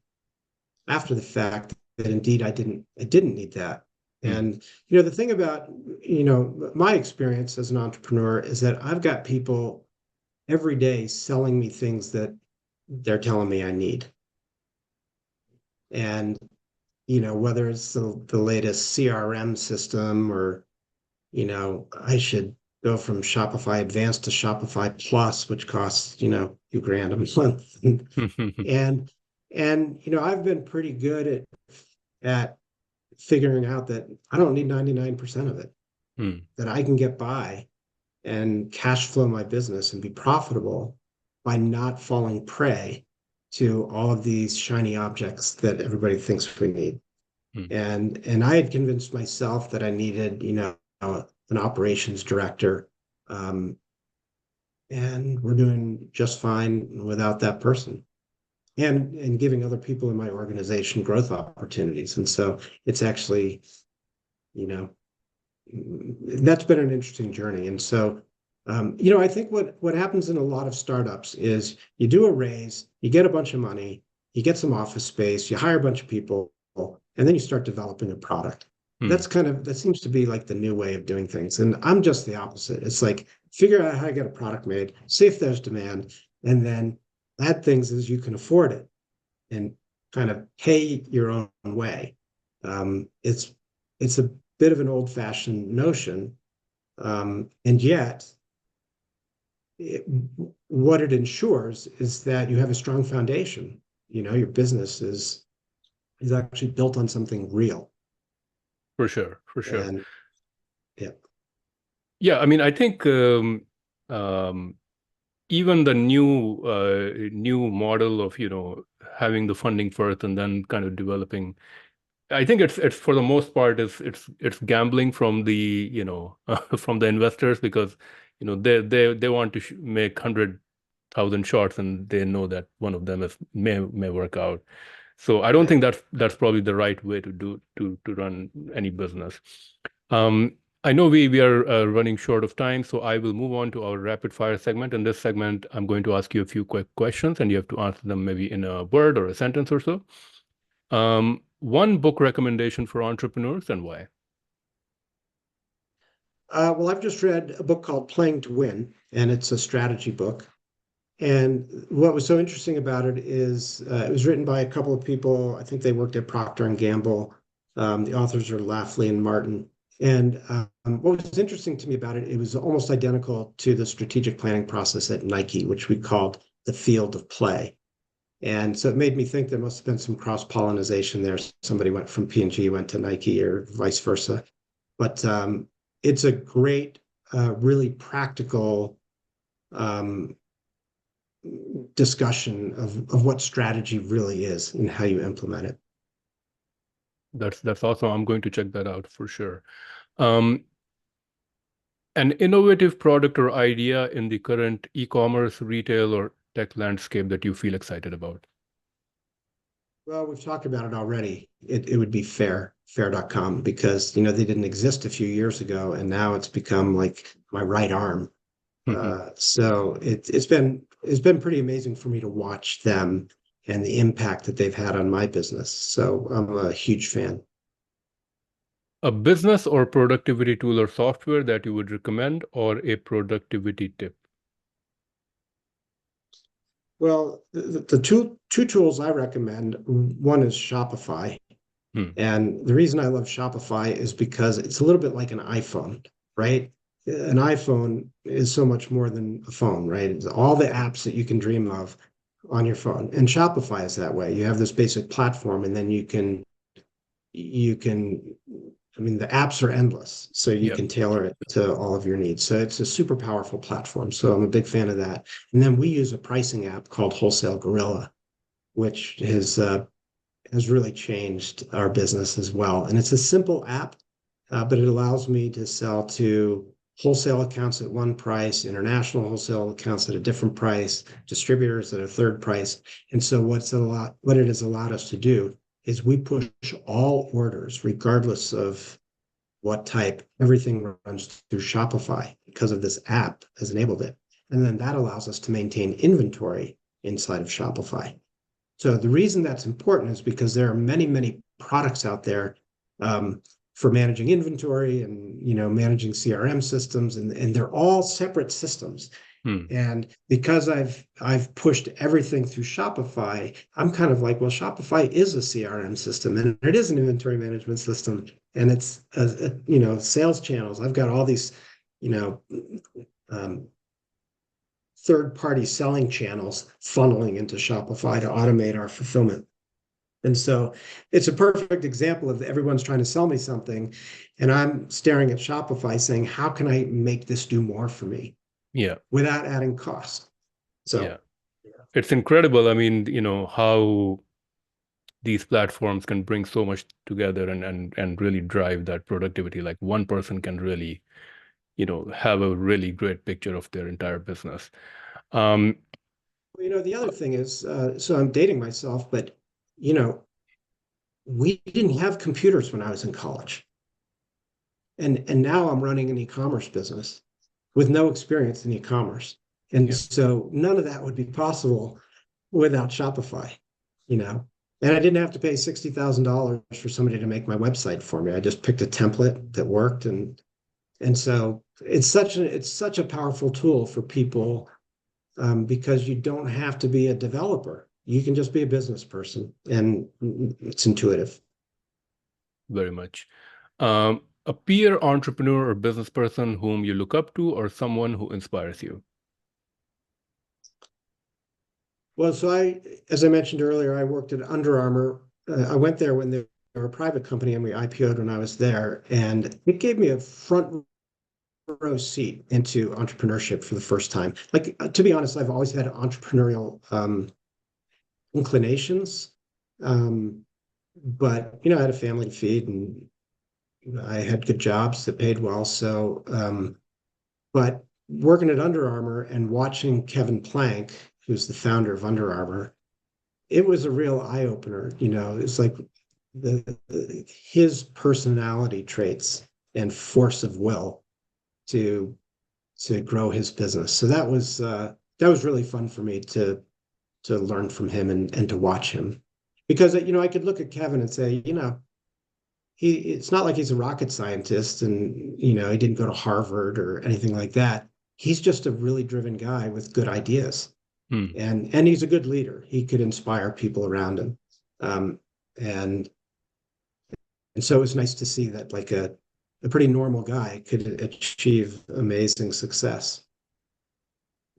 after the fact that indeed I didn't need that. Hmm. And the thing about my experience as an entrepreneur is that I've got people every day selling me things that they're telling me I need. And whether it's the latest CRM system or I should go from Shopify Advanced to Shopify Plus, which costs $2 grand a month. and I've been pretty good at figuring out that I don't need 99% of it, Hmm. that I can get by and cash flow my business and be profitable by not falling prey to all of these shiny objects that everybody thinks we need. Hmm. And I had convinced myself that I needed, an operations director. Um, and we're doing just fine without that person. And giving other people in my organization growth opportunities. And so it's actually, you know, that's been an interesting journey. And so, I think what happens in a lot of startups is you do a raise, you get a bunch of money, you get some office space, you hire a bunch of people, and then you start developing a product. Hmm. That seems to be like the new way of doing things. And I'm just the opposite. It's like figure out how to get a product made, see if there's demand, and then add things as you can afford it and kind of pay your own way. It's a bit of an old-fashioned notion, and yet it, what it ensures is that you have a strong foundation. Your business is actually built on something real. For sure, for sure. And yeah, Yeah, I mean, I think um, even the new model of, having the funding first and then kind of developing, I think it's for the most part it's gambling from the from the investors because they want to make 100,000 shots and they know that one of them may work out. So I don't right. think that's probably the right way to do to run any business. Um, I know we are running short of time, so I will move on to our rapid fire segment. In this segment, I'm going to ask you a few quick questions, and you have to answer them maybe in a word or a sentence or so. One book recommendation for entrepreneurs and why? Well, I've just read a book called Playing to Win, and it's a strategy book. And what was so interesting about it is it was written by a couple of people. I think they worked at Procter and Gamble. The authors are Lafley and Martin. And what was interesting to me about it, it was almost identical to the strategic planning process at Nike, which we called the field of play. And so it made me think there must have been some cross-pollination there. Somebody went from P&G, went to Nike, or vice versa. But it's a great, really practical um, discussion of what strategy really is and how you implement it. That's awesome. I'm going to check that out for sure. Um, an innovative product or idea in the current e-commerce, retail, or tech landscape that you feel excited about? Well, we've talked about it already. It would be fair.com, because they didn't exist a few years ago, and now it's become like my right arm. So it's been pretty amazing for me to watch them and the impact that they've had on my business. So I'm a huge fan. A business or productivity tool or software that you would recommend or a productivity tip? Well, the two tools I recommend, one is Shopify. Hmm. And the reason I love Shopify is because it's a little bit like an iPhone, right? An iPhone is so much more than a phone, right? It's all the apps that you can dream of on your phone. And Shopify is that way. You have this basic platform, and then you can I mean, the apps are endless, so you Yeah. can tailor it to all of your needs. So it's a super powerful platform. So I'm a big fan of that. And then we use a pricing app called Wholesale Gorilla, which has really changed our business as well. And it's a simple app, but it allows me to sell to wholesale accounts at one price, international wholesale accounts at a different price, distributors at a third price. And so what it has allowed us to do is we push all orders, regardless of what type, everything runs through Shopify because of this app has enabled it. And then that allows us to maintain inventory inside of Shopify. So the reason that's important is because there are many, many products out there for managing inventory and managing CRM systems, and they're all separate systems. And because I've pushed everything through Shopify, I'm kind of like, well, Shopify is a CRM system and it is an inventory management system, and it's sales channels. I've got all these third-party selling channels funneling into Shopify to automate our fulfillment. And so it's a perfect example of everyone's trying to sell me something, and I'm staring at Shopify saying, how can I make this do more for me? Yeah. Without adding cost. So yeah. It's incredible. I mean, how these platforms can bring so much together and really drive that productivity. Like one person can really, have a really great picture of their entire business. the other thing is, so I'm dating myself, but we didn't have computers when I was in college. And now I'm running an e-commerce business with no experience in e-commerce. And so none of that would be possible without Shopify, And I didn't have to pay $60,000 for somebody to make my website for me. I just picked a template that worked, and so it's such a powerful tool for people because you don't have to be a developer. You can just be a business person, and it's intuitive. Very much. A peer entrepreneur or business person whom you look up to, or someone who inspires you? Well, so as I mentioned earlier, I worked at Under Armour. I went there when they were a private company, and we IPO'd when I was there. And it gave me a front row seat into entrepreneurship for the first time. Like, to be honest, I've always had entrepreneurial inclinations. But, I had a family to feed, and I had good jobs that paid well. So, but working at Under Armour and watching Kevin Plank, who's the founder of Under Armour, it was a real eye opener. It's like his personality traits and force of will to grow his business. So that was really fun for me to learn from him and to watch him, because I could look at Kevin and say, it's not like he's a rocket scientist, and he didn't go to Harvard or anything like that. He's just a really driven guy with good ideas. And he's a good leader. He could inspire people around him. And so it was nice to see that like a pretty normal guy could achieve amazing success.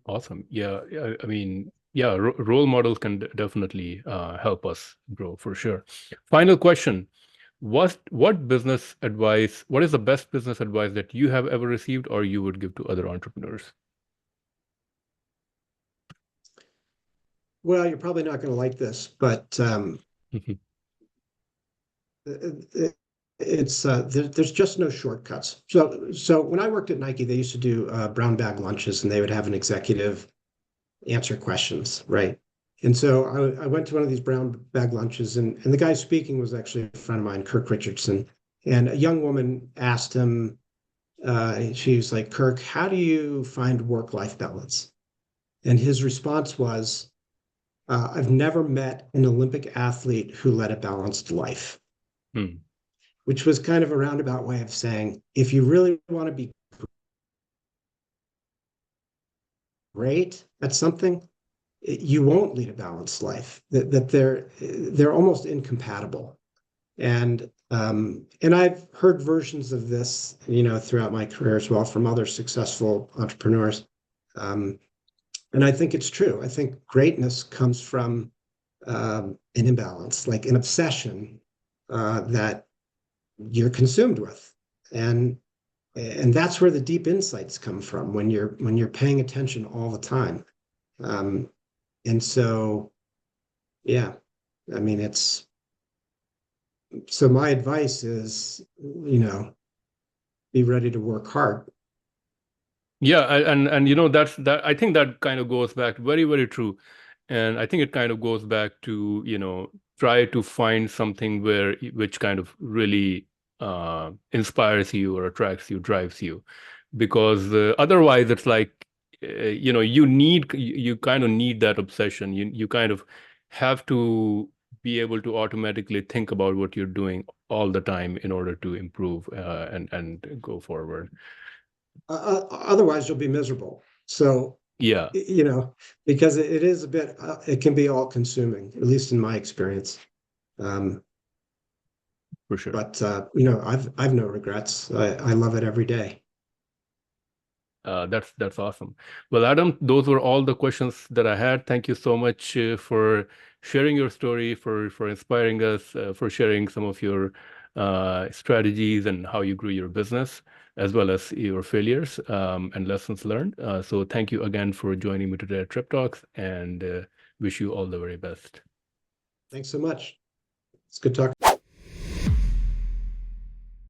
Awesome. Yeah. I mean, yeah, role models can definitely help us grow for sure. Final question. What is the best business advice that you have ever received or you would give to other entrepreneurs? Well, you're probably not going to like this, but there's just no shortcuts. So when I worked at Nike, they used to do brown bag lunches, and they would have an executive answer questions, right? And so I went to one of these brown bag lunches, and the guy speaking was actually a friend of mine, Kirk Richardson. And a young woman asked him, she was like, Kirk, how do you find work-life balance? And his response was, I've never met an Olympic athlete who led a balanced life. Which was kind of a roundabout way of saying, if you really want to be great at something, you won't lead a balanced life. That they're almost incompatible. And I've heard versions of this, throughout my career as well from other successful entrepreneurs. And I think it's true. I think greatness comes from an imbalance, like an obsession that you're consumed with, and that's where the deep insights come from, when you're paying attention all the time. And so yeah, I mean, so my advice is, be ready to work hard. Yeah, and you know that I think that kind of goes back very, very true. And I think it kind of goes back to, try to find something which kind of really inspires you or attracts you, drives you. Because otherwise it's like you kind of need that obsession. You kind of have to be able to automatically think about what you're doing all the time in order to improve and go forward. Otherwise, you'll be miserable. So, Yeah, because it is a bit, it can be all consuming, at least in my experience. Um, for sure. but I've no regrets. I love it every day. That's awesome. Well, Adam, those were all the questions that I had. Thank you so much for sharing your story, for inspiring us, for sharing some of your strategies and how you grew your business, as well as your failures and lessons learned. So thank you again for joining me today at Trip Talks, and wish you all the very best. Thanks so much. It's good talking.